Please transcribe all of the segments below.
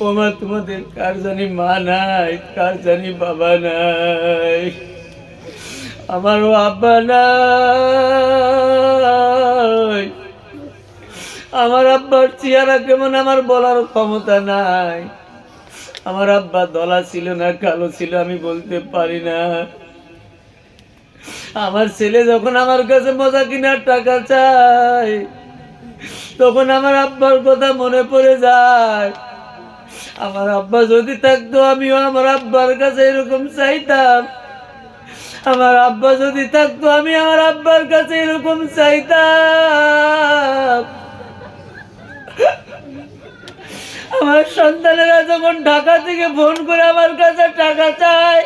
ও মা, তোমাদের কার জানি মা নাই, কার জানি বাবা নাই, আমারও আব্বা নাই। আমার আব্বার চেহারা কেমন আমার বলার ক্ষমতা নাই। আমার আব্বা দলা ছিল না কালো ছিল আমি বলতে পারি না। আমার ছেলে যখন আমার কাছে মজা কিনার টাকা চায় তখন আমার আব্বার কথা মনে পড়ে যায়। আমার আব্বা যদি থাকতো আমিও আমার আব্বার কাছে এরকম চাইতাম। আমার আব্বা যদি থাকতো আমি আমার আব্বার কাছে এরকম চাইতাম। আমার সন্তানেরা যখন ঢাকা থেকে ফোন করে আমার কাছে টাকা চায়,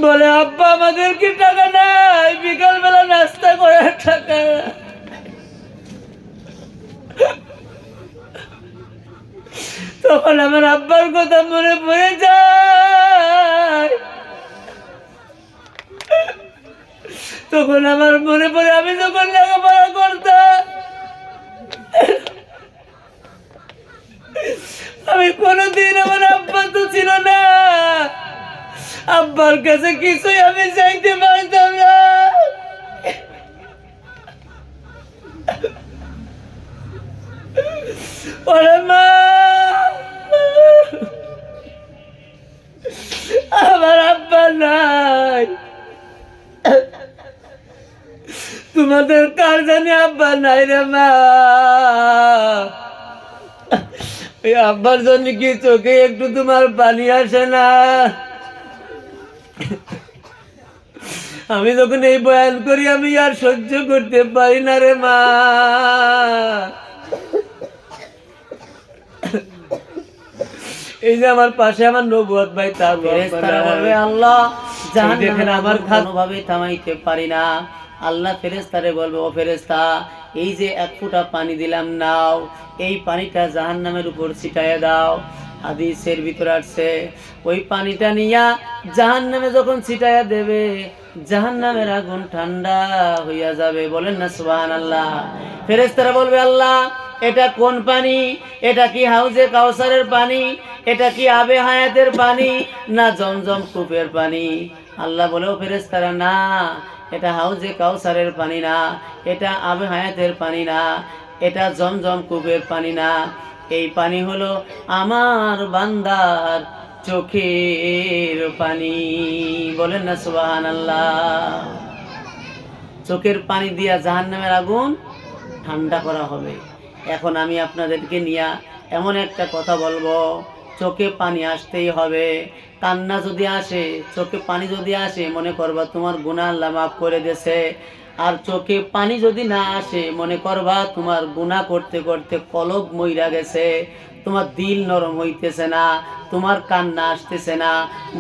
বলে আব্বা আমাদের কি টাকা নাই, বিকালবেলা নাস্তা করার টাকা। তখন আমার আব্বার কথা মনে পড়ে যায়। তখন আমার মনে পড়ে আমি যখন লেখাপড়া করতাম আমি কোনোদিন, আমার আব্বা তো ছিল না, আব্বার কাছে কিছুই আমি চাইতে পারতাম না। ওরে মা, আমার আব্বা নাই। তোমাদের কার জানি আব্বা নাই রে মা। এই আব্বার জন্য কি চোখে একটু তোমার পানি আসে না? আমি যখন এই বয়ান করি আমি আর সহ্য করতে পারি না রে মা। এই যে আমার পাশে আমার নবুয়ত ভাই, তার ফেরেশতারা বলবে আল্লাহ জাহান্নামের আমার কোনোভাবে থামাইতে পারি না। আল্লাহ ফেরেশতারে বলবে ও ফেরেশতা, এই যে এক ফোঁটা পানি দিলাম নাও, এই পানিটা জাহান্নামের উপর ছিটাইয়া দাও। হাদিসের ভিতরে আসছে ওই পানিটা নিয়া জাহান্নামে যখন ছিটাইয়া দেবে জাহান্নামের আগুন ঠান্ডা হইয়া যাবে। বলেন না সুবহানাল্লাহ। ফেরেশতারা বলবে আল্লাহ এটা কোন পানি? এটা কি হাউজে কাউসারের পানি? এটা কি আবে হায়াতের পানি না জমজম কূপের পানি? আল্লাহ বলেও ফেরেশতারা না, এটা হাউজে কাউসারের পানি না, এটা আবে হায়াতের পানি না, এটা জমজম কূপের পানি না। এই পানি হলো আমার বান্দার চোখের পানি। বলেন না সুবহানাল্লাহ। চোখের পানি দিয়া জাহান্নামের আগুন ঠান্ডা করা হবে। এখন আমি আপনাদেরকে নিয়ে এমন একটা কথা বলবো, চোখে পানি আসতেই হবে। কান্না যদি আসে, চোখে পানি যদি আসে, মনে করবা তোমার গুনাহ আল্লাহ মাফ করে দিয়েছে। আর চোখে পানি যদি না আসে, মনে করবা তোমার গুনাহ করতে করতে কলব মইরা গেছে, তোমার দিল নরম হইতেছে না, তোমার কান্না আসতেছে না,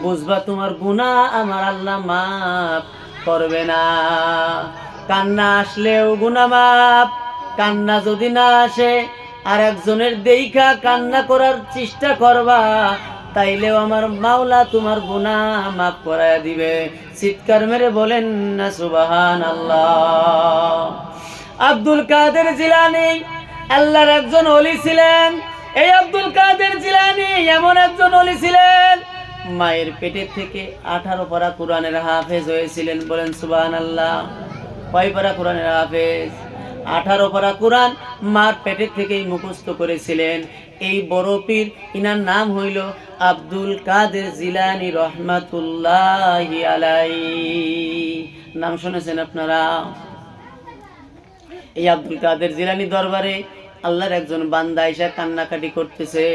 বুঝবা তোমার গুনাহ আমার আল্লাহ মাফ করবে না। কান্না আসলেও গুনাহ মাফ, কান্না যদি না আসে আর একজনের দেইখা কান্না করার চেষ্টা করবা, তাইলেও আমার মাওলা তোমার গুনাহ মাফ করায়া দিবে। চিৎকার মেরে বলেন না সুবহানাল্লাহ। আব্দুল কাদের জিলানী আল্লাহর একজন ওলি ছিলেন। এই আব্দুল কাদের জিলানী এমন একজন ওলি ছিলেন, মায়ের পেটের থেকে 18 পারা কোরআনের হাফেজ হয়েছিলেন। বলেন সুবহানাল্লাহ। কয় পারা কোরআনের হাফেজ? 18 পারা কোরআন মার পেটের থেকেই মুখস্থ করেছিলেন। এই বড় পীর, ইনার নাম হইল আব্দুল কাদের জিলানী রহমাতুল্লাহি আলাইহি। নাম শুনেছেন আপনারা? এই আব্দুল কাদের জিলানী দরবারে আল্লাহর একজন বান্দা এসে কান্নাকাটি করতেছে।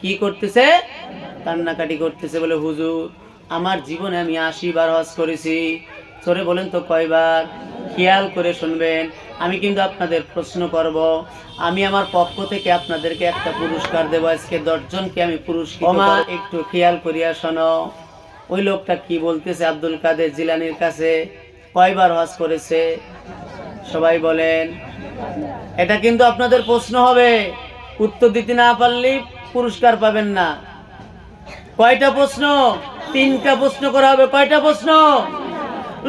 কি করতেছে? কান্নাকাটি করতেছে। বলে হুজুর আমার জীবনে আমি 80 বার হজ করেছি। সরে বলেন তো কয়বার? খেয়াল করে শুনবেন, আমি কিন্তু আপনাদের প্রশ্ন করব। আমি আমার পক্ষ থেকে আপনাদেরকে একটা পুরস্কার দেব। আজকে 10 জনকে আমি পুরস্কৃত করব। একটু খেয়াল করিয়া শোনো। ওই লোকটা কি বলতেছে আব্দুল কাদের জিলানীর কাছে? কয়বার হজ করেছে? সবাই বলেন। এটা কিন্তু আপনাদের প্রশ্ন হবে, উত্তর দিতে না পারলে পুরস্কার পাবেন না। কয়টা প্রশ্ন? 3টা প্রশ্ন করা হবে। কয়টা প্রশ্ন?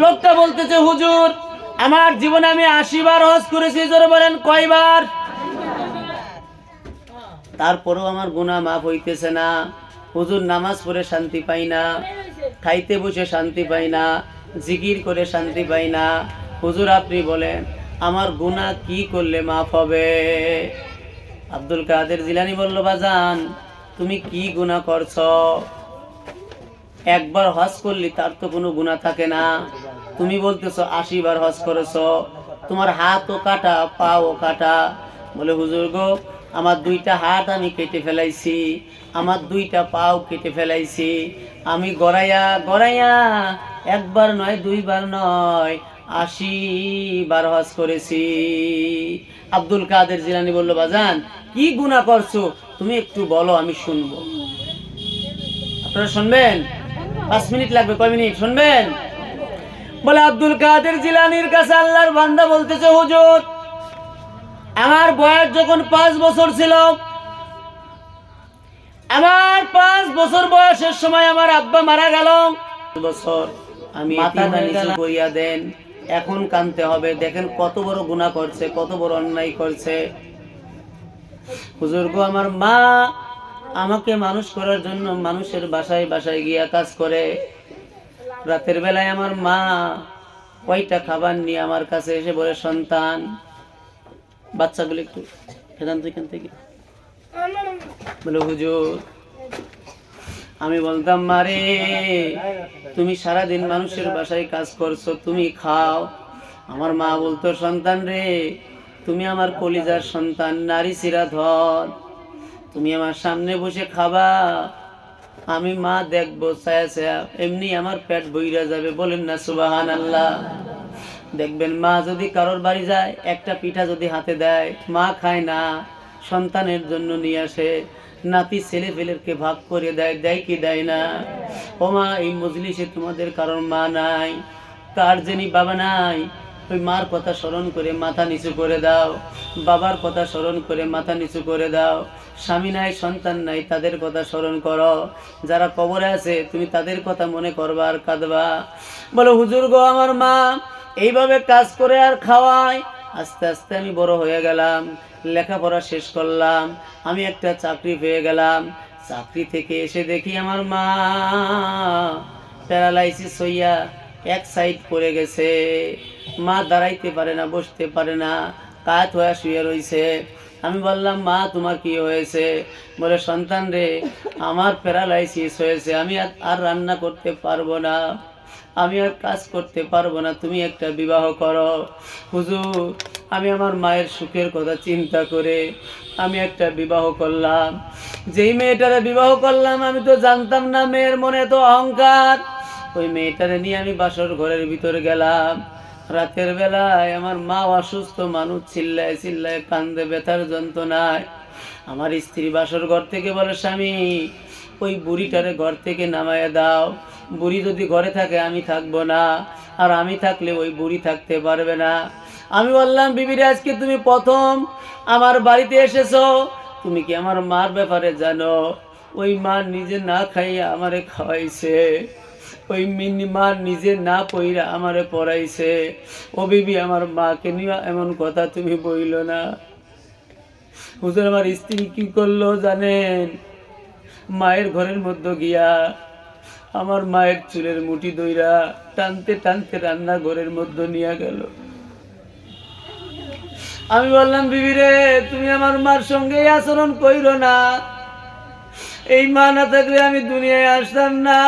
লোকটা বলতেছে হুজুর আমার জীবনে আমি 80 বার হজ করেছি। জোরে বলেন কয়বার? তারপরেও আমার গুনাহ মাফ হইতেছে না। হুজুর, নামাজ পড়ে শান্তি পাই না, খাইতে বসে শান্তি পাই না, জিকির করে শান্তি পাই না। হুজুর, আপনি বলেন আমার গুনাহ কি করলে মাফ হবে? আব্দুল কাদের জিলানী বলল, বাজান তুমি কি গুনাহ করছো? একবার হজ করলি তার তো কোনো গুনাহ থাকে না। তুমি বলতেছো 80 বার হজ করেছো, তোমার হাতও কাটা, পাও কাটা। বলে, হুজুর গো, আমার 2টা হাত আমি কেটে ফেলাইছি, আমার 2টা পাও কেটে ফেলাইছি। আমি গড়াইয়া গড়াইয়া একবার নয়, 2বার নয়, 80 বার হজ করেছি। আব্দুল কাদের জিলানী বলল, বাজান কি গুনাহ করছো তুমি একটু বলো, আমি শুনবো। আপনারা শুনবেন? 5 মিনিট লাগবে। কয় মিনিট শুনবেন? বলে, আব্দুল কাদের জিলানীর কাছে আল্লাহর বান্দা বলতেছে, হুজুর, আমার বয়স যখন 5 বছর ছিল, আমার 5 বছর বয়সের সময় আমার আব্বা মারা গেল। বছর আমি মাথাটা নিচু করিয়া দেন, এখন কানতে হবে। দেখেন কত বড় গুনাহ করছে, কত বড় অন্যায় করছে। হুজুর গো, আমার মা আমাকে মানুষ করার জন্য মানুষের বাসায় বাসায় গিয়া কাজ করে। রাতের বেলায় আমার মা কয়টা খাবার নিয়ে আমার কাছে এসে বলে, সন্তান, বাচ্চাগুলো একটু খেদান তো এখান থেকে। বলে, হুজুর, আমি বলতাম, মারে তুমি সারাদিন মানুষের বাসায় কাজ করছো, তুমি খাও। আমার মা বলতো, সন্তান রে, তুমি আমার কলিজার সন্তান, নারী সিরা ধর, তুমি আমার সামনে বসে খাবা, আমি মা দেখবো ছায়া ছায়া, এমনি আমার পেট বইরা যাবে। বলেন না সুবহানাল্লাহ। দেখবেন মা যদি কারোর বাড়ি যায়, একটা পিঠা যদি হাতে দেয়, মা খায় না, সন্তানের জন্য নিয়ে আসে, নাতি ছেলে ফেলেরকে ভাগ করে দেয়, দেয় কি দেয় না? ও মা, এই মজলিসে তোমাদের কারোর মা নাই, কার জানি বাবা নাই, ওই মার কথা স্মরণ করে মাথা নিচু করে দাও, বাবার কথা স্মরণ করে মাথা নিচু করে দাও। স্বামী নাই, সন্তান নাই, তাদের কথা স্মরণ করো। যারা কবরে আছে তুমি তাদের কথা মনে করবা আর কাঁদবা। বলো, হুজুর গো, আমার মা এইভাবে কাজ করে আর খাওয়ায়। আস্তে আস্তে আমি বড় হয়ে গেলাম, লেখাপড়া শেষ করলাম, আমি একটা চাকরি পেয়ে গেলাম। চাকরি থেকে এসে দেখি আমার মা প্যারালাইসিস হইয়া এক সাইড পড়ে গেছে। মা দাঁড়াইতে পারে না, বসতে পারে না, কাত হয়ে শুয়ে রইছে। আমি বললাম, মা তোমার কি হয়েছে? বলে, সন্তান রে, আমার প্যারালাইসিস হয়েছে, আমি আর রান্না করতে পারবো না, আমি আর কাজ করতে পারবো না, তুমি একটা বিবাহ করো। হুজুর, আমি আমার মায়ের সুখের কথা চিন্তা করে আমি একটা বিবাহ করলাম। যেই মেয়েটারে বিবাহ করলাম, আমি তো জানতাম না মেয়ের মনে তো অহংকার। ওই মেয়েটারে নিয়ে আমি বাসর ঘরের ভিতরে গেলাম। রাতের বেলায় আমার মা অসুস্থ মানুষ, চিল্লায় চিল্লায় কান্দে ব্যথার যন্ত্রণায়। আমার স্ত্রী বাসর ঘর থেকে বলে, স্বামী, ওই বুড়িটারে ঘর থেকে নামায় দাও। বুড়ি যদি ঘরে থাকে আমি থাকবো না, আর আমি থাকলে ওই বুড়ি থাকতে পারবে না। আমি বললাম, বিবিরে, আজকে তুমি প্রথম আমার বাড়িতে এসেছো, তুমি কি আমার মার ব্যাপারে জানো? ওই মা নিজে না খাইয়া আমারে খাওয়াইছে, ওই মা নিজে না পইরা আমারে পড়াইছে। ও বিবি, আমার মাকে নিয়ে এমন কথা তুমি বইল না। হুজুর, আমার স্ত্রী কি করলো জানেন? মায়ের ঘরের মধ্যে গিয়া আমার মায়ের চুলের মুঠি দইরা টানতে টানতে রান্না ঘরের মধ্যে নিয়ে গেল। আমি বললাম, বিবি রে, তুমি আমার মার সঙ্গে আচরণ কইরো না, এই মা না থাকলে আমি দুনিয়ায় আসতাম না।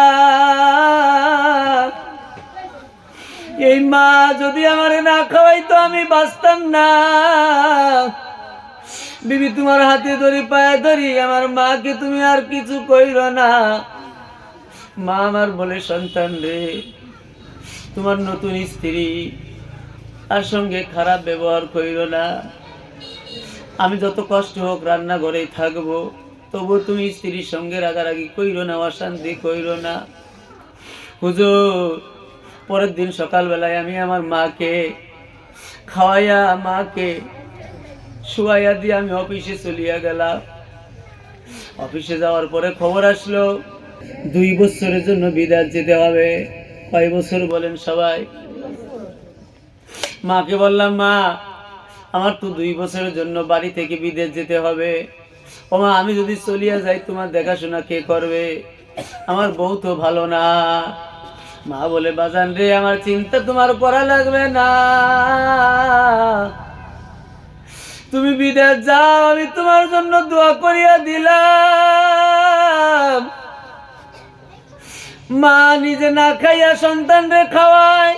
এই মা যদি আমারে না খাওয়াইতো আমি বাঁচতাম না। বিবি, তোমার হাতে ধরি, পায়ে ধরি, আমার মাকে তুমি আর কিছু কইরো না। মা আমার বলে, সন্তান রে, তোমার নতুন স্ত্রী, তার সঙ্গে খারাপ ব্যবহার কইরো না। আমি যত কষ্ট হোক রান্নাঘরেই থাকবো, তবু তুমি স্ত্রীর সঙ্গে রাগারাগি কইরো না, অশান্তি কইরো না। হুজুর, পরের দিন সকালবেলায় আমি আমার মাকে খাওয়াইয়া, মাকে শুয়াইয়া দিয়ে আমি অফিসে চলিয়া গেলাম। অফিসে যাওয়ার পরে খবর আসলো 2 বছরের জন্য বিদেশ যেতে হবে। কয় বছর বলেন সবাই? মাকে বললাম, মা, আমার তো 2 বছরের জন্য বাড়ি থেকে বিদেশ যেতে হবে। ও মা, আমি যদি চলিয়া যাই তোমার দেখাশোনা কে করবে? আমার বউ তো ভালো না। মা বলে, বাজান রে, আমার চিন্তা তোমার করা লাগবে না, তুমি বিদেশ যাও, আমি তোমার জন্য দোয়া করিয়া দিলাম। মা নিজে না খাইয়া সন্তান রে খাওয়ায়,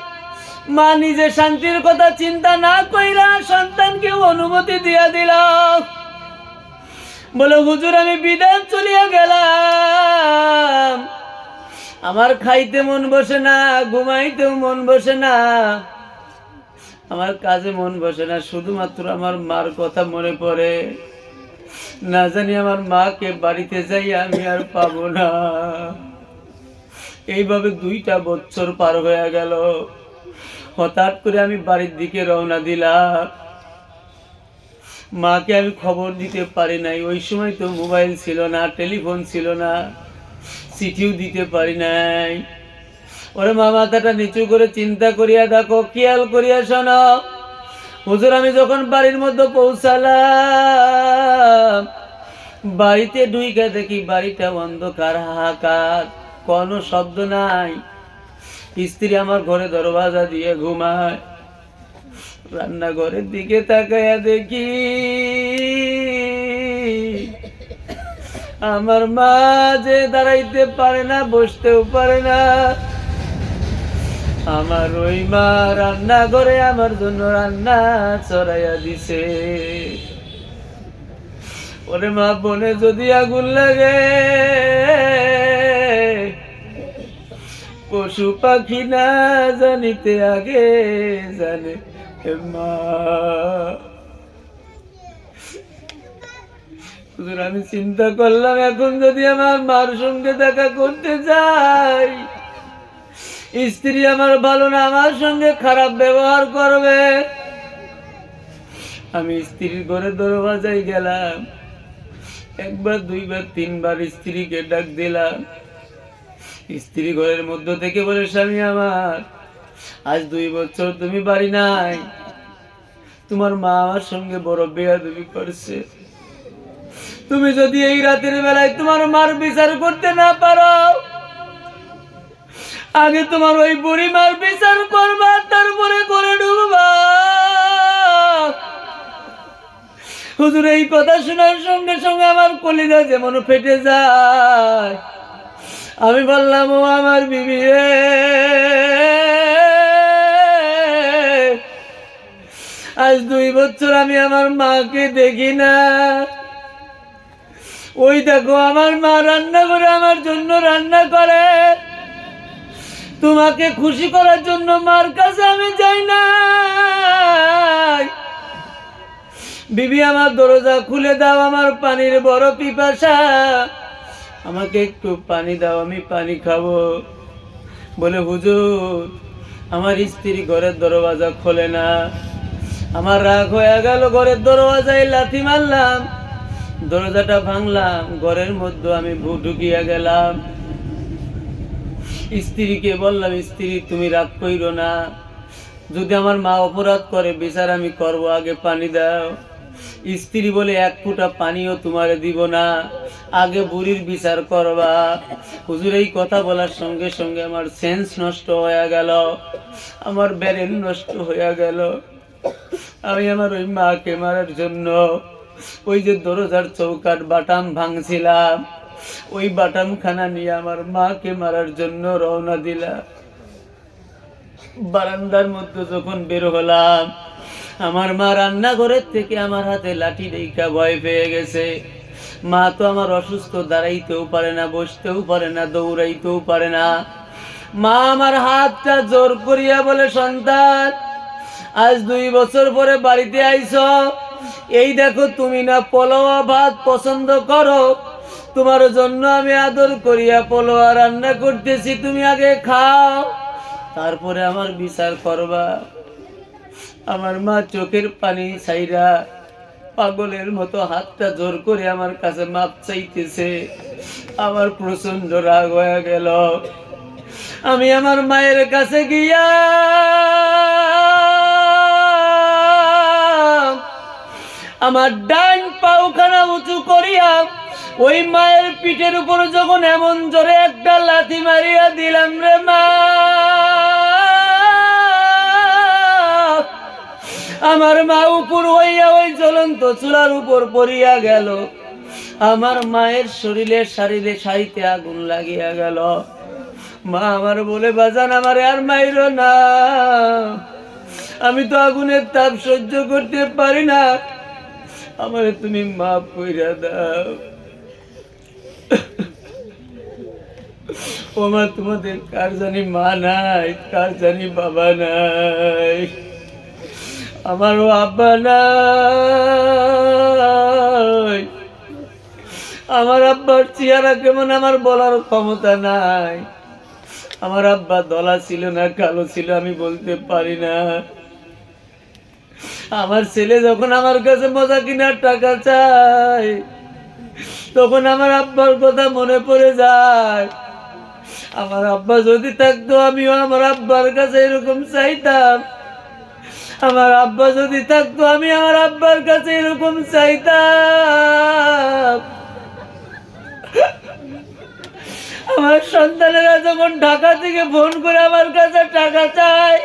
মা নিজে শান্তির কথা চিন্তা না কইরা সন্তানকে অনুমতি দিয়া দিল। বলে, হুজুর আমি বিদেশ চলিয়া গেলাম, আমার খাইতে মন বসে না, ঘুমাইতেও মন বসে না, আমার কাজে মন বসে না, শুধুমাত্র আমার মার কথা মনে পড়ে। না জানি আমার মাকে বাড়িতে যাই আমি আর পাবো না। এইভাবে 2টা বছর পার হয়ে গেল। হঠাৎ করে আমি বাড়ির দিকে রওনা দিলাম। মাকে আমি খবর দিতে পারি নাই। ওই সময় তো মোবাইল ছিল না, টেলিফোন ছিল না, চিঠিও দিতে পারি নাই। ওরে মা, মাথাটা নিচু করে চিন্তা করিয়া দেখো, খেয়াল করিয়া শোনো। হুজুর আমি যখন বাড়ির মধ্যে পৌঁছালাম, বাড়িতে ঢুইকা দেখি বাড়িটা অন্ধকার, হাহাকার, কোনো শব্দ নাই। স্ত্রী আমার ঘরে দরওয়াজা দিয়ে ঘুমায়। রান্নাঘরের দিকে তাকাইয়া দেখি আমার মা যে দাঁড়াইতে পারে না, বসতেও পারে না। আমার ওই মা রান্নাঘরে আমার জন্য রান্না চড়াইয়া দিছে। ওরে মা, বনে যদি আগুন লাগে, পশু পাখি না জানিতে আগে জানে মা। আমি চিন্তা করলাম, এখন যদি আমার মার সঙ্গে দেখা করতে যাই, স্ত্রী আমার ভালো না, আমার সঙ্গে খারাপ ব্যবহার করবে। আমি স্ত্রীর ঘরে দরওয়াজায় গেলাম, 1বার 2বার 3বার স্ত্রীকে ডাক দিলাম। স্ত্রী ঘরের মধ্য থেকে বলে, স্বামী আমার, আজ 2 বছর তুমি বাড়ি নাই, তোমার মা আমার সঙ্গে বড় বেয়াদবি করছে। তুমি যদি এই রাতের বেলায় তোমার মার বিচার করতে না পারো, আগে তোমার ওই বুড়ি মার বিচার করবা, তারপরে করে ঢুকবা। হুজুর এই কথা শোনার সঙ্গে সঙ্গে আমার কলিজা যেমন ফেটে যায়। আমি বললাম, ও আমার বিবি রে, আজ 2 বছর আমি আমার মাকে দেখি না। ওই দেখো আমার মা রান্না করে আমার জন্য রান্না করে, তোমাকে খুশি করার জন্য মার কাছে আমি যাই না। বিবি আমার দরজা খুলে দাও, আমার পানির বড় পিপাসা, আমাকে একটু পানি দাও, আমি পানি খাবো। বলে, হুজুর আমার স্ত্রী ঘরের দরওয়াজা খোলে না। আমার রাগ হয়ে গেল, ঘরের দরওয়াজায় লাথি মারলাম, দরজাটা ভাঙলাম, ঘরের মধ্যে আমি ঢুকিয়া গেলাম। স্ত্রীকে বললাম, স্ত্রী তুমি রাগ কইরো না, যদি আমার মা অপরাধ করে বিচার আমি করব, আগে পানি দাও। স্ত্রী বলে, 1 ফোঁটা পানিও তোমারে দিব না, আগে বুড়ির বিচার করবা। হুজুর এই কথা বলার সঙ্গে সঙ্গে আমার সেন্স নষ্ট হয়ে গেল, আমার ব্রেন নষ্ট হয়ে গেল। আমি আমার ওই মাকে মারার জন্য ওই যে দরজার চৌকাঠ বাটাম ভাঙছিলাম, ওই বাটামখানা নিয়ে আমার মাকে মারার জন্য রওনা দিলাম। বারান্দার মধ্যে যখন বের হলাম, আমার মা রান্নাঘরের থেকে আমার হাতে লাঠি রেখা ভয় পেয়ে গেছে। মা তো আমার অসুস্থ, দাঁড়াইতেও পারে না, বসতেও পারে না, দৌড়াইতেও পারে না। মা আমার হাতটা জোর করিয়া বলে, সন্তান আজ 2 বছর পরে বাড়িতে আইছো, এই দেখো তুমি না পোলাও ভাত পছন্দ করো, তোমার জন্য আমি আদর করিয়া পোলাও রান্না করতেছি, তুমি আগে খাও, তারপরে আমার বিচার করবা। আমার মা চোখের পানি ছাইরা পাগলের মতো হাতটা জোর করে আমার কাছে মাপ চাইতেছে। আমার প্রচন্ড রাগ হয়ে গেল। আমি আমার মায়ের কাছে গিয়া আমার ডান পাওখানা উঁচু করিয়া ওই মায়ের পিঠের উপর যখন এমন জোরে একটা লাথি মারিয়া দিলাম রে মা, আমার মা উপর হইয়া ওই জ্বলন্ত চুলার উপর পড়িয়া গেল। আমার মায়ের শরীরে শাড়িতে আগুন লাগিয়া গেল। মা আমার বলে, বাজান আমারে আর মাইরো না, আমি তো আগুনের তাপ সহ্য করতে পারি না, আমারে তুমি মাফ কইরা দাও। ও মা, তোমাদের কার জানি মা নাই, কার জানি বাবা নাই, আমারও আব্বা নাই। আমার আব্বার চেহারা কেমন আমার বলার ক্ষমতা নাই। আমার আব্বা দলা ছিল না কালো ছিল আমি বলতে পারি না। আমার ছেলে যখন আমার কাছে মজা কিনার টাকা চায় তখন আমার আব্বার কথা মনে পড়ে যায়। আমার আব্বা যদি থাকতো আমিও আমার আব্বার কাছে এরকম চাইতাম। আমার আব্বা যদি থাকতো আমি আমার আব্বার কাছে এরকম চাইতাম। আমার সন্তানেরা যখন ঢাকা থেকে ফোন করে আমার কাছে টাকা চায়,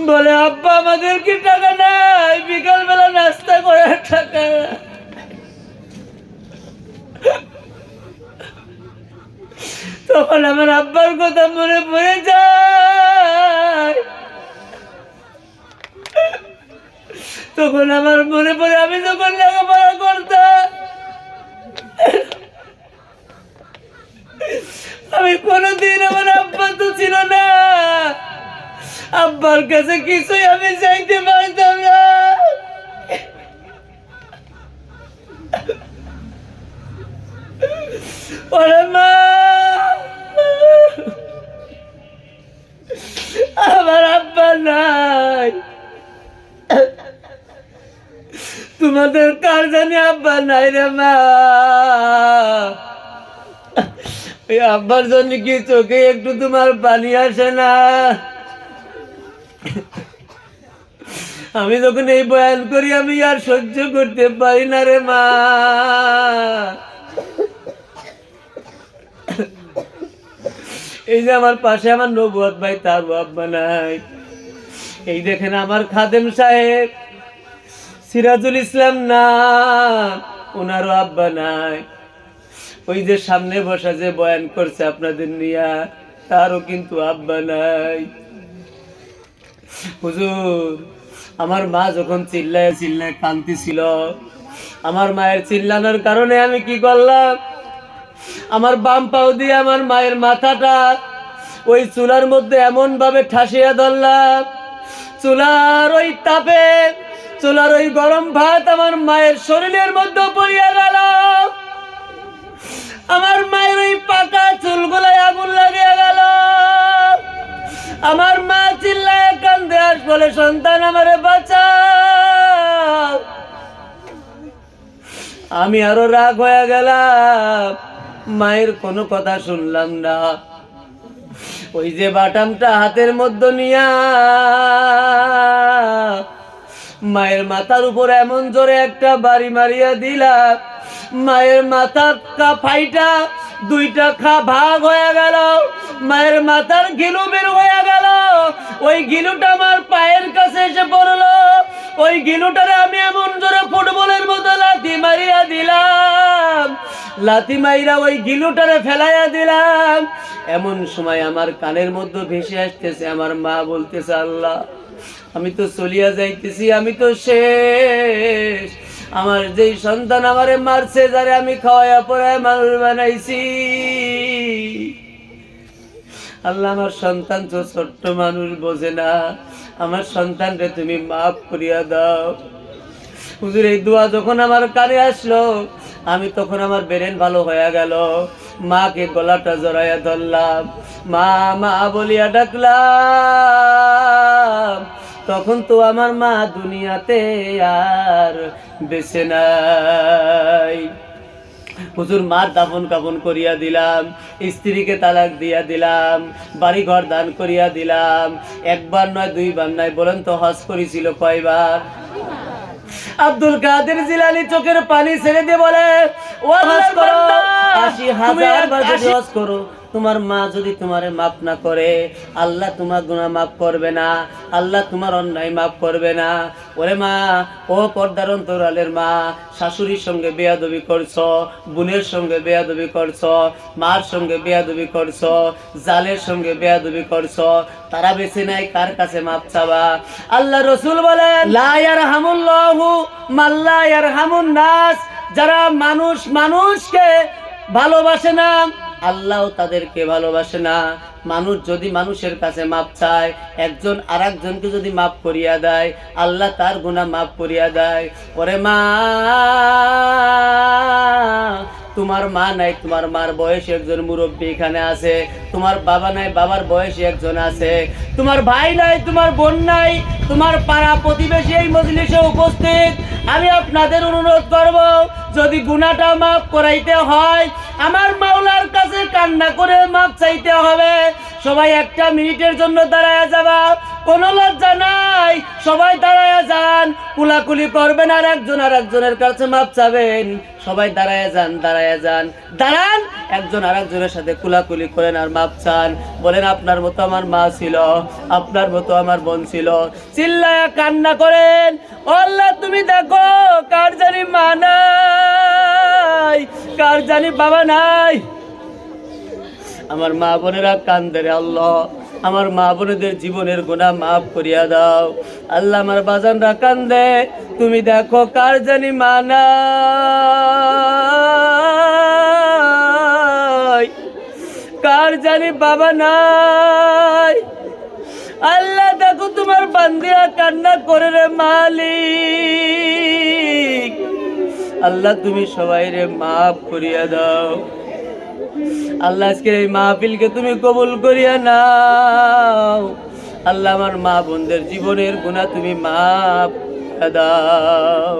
বলে আব্বা আমাদের কি টাকা নাই, বিকাল বেলা নাস্তা করার টাকা। তখন আমার আব্বার কথা মনে পড়ে যায়। তখন আমার মনে পড়ে আমি যখন লেখাপড়া করতাম আমি কোনোদিন, আমার আব্বা তো ছিল না, আব্বার কাছে কিছুই আমি চাইতে পারতাম না। ওরে মা, আমার আব্বা নাই। তোমাদের কার জানি আব্বা নাই রে মা? ওই আব্বার জন্য কি চোখে একটু তোমার পানি আসে না? আমি যখন এই বয়ান করি আমি আর সহ্য করতে পারি না রে মা। এই যে আমার পাশে আমার নবুয়ত ভাই, তারও আব্বা নাই। এই দেখেন আমার খাদেম সাহেব সিরাজুল ইসলাম না, ওনারও আব্বা নাই। ওই যে সামনে বসা যে বয়ান করছে আপনাদের নিয়া, তারও কিন্তু আব্বা নাই। হুজুর, আমার মা যখন চিল্লায় চিল্লায় কাঁদতেছিল, আমার মায়ের চিল্লানোর কারণে আমি কি করলাম, আমার বাম পাও দিয়ে আমার মায়ের মাথাটা ওই চুলার মধ্যে এমন ভাবে ঠাসিয়া ধরলাম, চুলার ওই তাপে, চুলার ওই গরম ভাত আমার মায়ের শরীরের মধ্যে পড়িয়া গেল। আমার মায়ের ওই পাকা চুলগুলায় আগুন লাগিয়ে গেল। আমার মা চিল্লায় কান্দে আর বলে, সন্তান আমারে বাঁচাও। আমি আরো রাগ হয়ে গেলাম, মায়ের কোনো কথা শুনলাম না। ওই যে বাটামটা হাতের মধ্যে নিয়া মায়ের মাথার উপর এমন জোরে একটা বাড়ি মারিয়া দিলাম, মায়ের মাথার ফাইটা দুইটা ভাগ হয়ে গেল, মায়ের মাথার গিলু বের হয়ে গেল। ওই গিলুটা আমার পায়ের কাছে এসে পড়লো। ওই গিলুটারে আমি এমন জোরে ফুটবলের মতো লাথি মারিয়া দিলাম, লাথি মাইরা ওই গিলুটারে ফেলাইয়া দিলাম। এমন সময় আমার কানের মধ্যে ভেসে আসতেছে, আমার মা বলতেছে, আল্লাহ আমি তো চলিয়া যাইতেছি, আমি তো শেষ। আমার যেই সন্তান আমারে মারছে, যারে আমি খাওয়াইয়া পড়ায় মানুষ বানাইছি, আল্লাহ আমার সন্তান তো ছোট্ট মানুষ, বোঝে না, আমার সন্তানকে তুমি মাফ করিয়া দাও। হুজুর, এই দোয়া যখন আমার কানে আসলো, আমি তখন আমার ব্রেন ভালো হয়ে গেল। মাকে গলাটা জড়াইয়া ধরলাম, মা মা বলিয়া ডাকলাম। তখন তো আমার মা দুনিয়াতে আর বেঁচে নাই। হুজুর, মার দাফন কাফন করিয়া দিলাম, স্ত্রীকে তালাক দিয়া দিলাম, বাড়ি ঘর দান করিয়া দিলাম। একবার নয়, দুইবার নয়, বলেন তো হজ করেছিল কয়বার? আব্দুল কাদের জিলানী চোখের পানি ছেড়ে দিয়ে বলে, ও আল্লাহর বান্দা, 80,000 বার যদি হজ করো, তোমার মা যদি তোমারে মাফ না করে, আল্লাহ তোমার গুনাহ মাফ করবে না, আল্লাহ তোমার অন্যায় মাফ করবে না। ওরে মা, ও পর্দার অন্তরালের মা, শাশুড়ির সঙ্গে বেয়াদবি করছো, বোনের সঙ্গে বেয়াদবি করছো, মার সঙ্গে বেয়াদবি করছো, জালের সঙ্গে বেয়াদবি করছো, তারা বেঁচে নাই, কার কাছে মাপ চাবা? আল্লাহ রসুল বলেন, লা ইয়ারহামুল্লাহু মান লা ইয়ারহামুন নাস, যারা মানুষকে ভালোবাসে না, আল্লাহও তাদেরকে ভালোবাসে না। মানুষ যদি মানুষের কাছে মাপ চায়, একজন আরেকজনকে যদি মাপ করিয়া দেয়, আল্লাহ তার গুনাহ মাপ করিয়া দেয়। ওরে মা, তোমার মা নাই, তোমার মার বয়সী একজন মুরব্বী এখানে আছে, তোমার বাবা নাই, বাবার বয়সী একজন আছে, তোমার ভাই নাই, তোমার বোন নাই, তোমার পাড়া প্রতিবেশী এই মজলিসে উপস্থিত। আমি আপনাদের অনুরোধ করব, যদি গুনাহটা মাফ করাইতে হয়, আমার মাওলার কাছে কান্না করে মাপ চাইতে হবে। সবাই একটা মিনিটের জন্য দাঁড়ায়া যাবা, কোনো লজ্জা নাই, সবাই দাঁড়ায়া যান, কুলাকুলি করবেন আর একজনের কাছে মাপ চাবেন। সবাই দাঁড়ায়া যান, দাঁড়ান, একজন আরেকজনের সাথে কুলাকুলি করেন আর মাপ চান। বলেন, আপনার মতো আমার মা ছিল, আপনার মতো আমার বোন ছিল। চিল্লায়া কান্না করেন, ও আল্লাহ তুমি দেখো, কার জানি মা নাই, কার জানি বাবা নাই। আমার মা বোনেরা কান্দে রে আল্লাহ, আমার মা বোনেদের জীবনের গুনাহ মাফ করিয়া দাও আল্লাহ। আমার বাজানরা কান্দে, তুমি দেখো, কার জানি মা নাই, কার জানি বাবা নাই। আল্লাহ দেখো, তোমার বান্দিরা কান্না করে রে মালিক। আল্লাহ তুমি সবাই রে মাফ করিয়া দাও আল্লাহ। আজকের এই মাহফিলকে তুমি কবুল করিয়া নাও আল্লাহ। আমার মা বোনদের জীবনের গুনাহ তুমি মাফ করে দাও।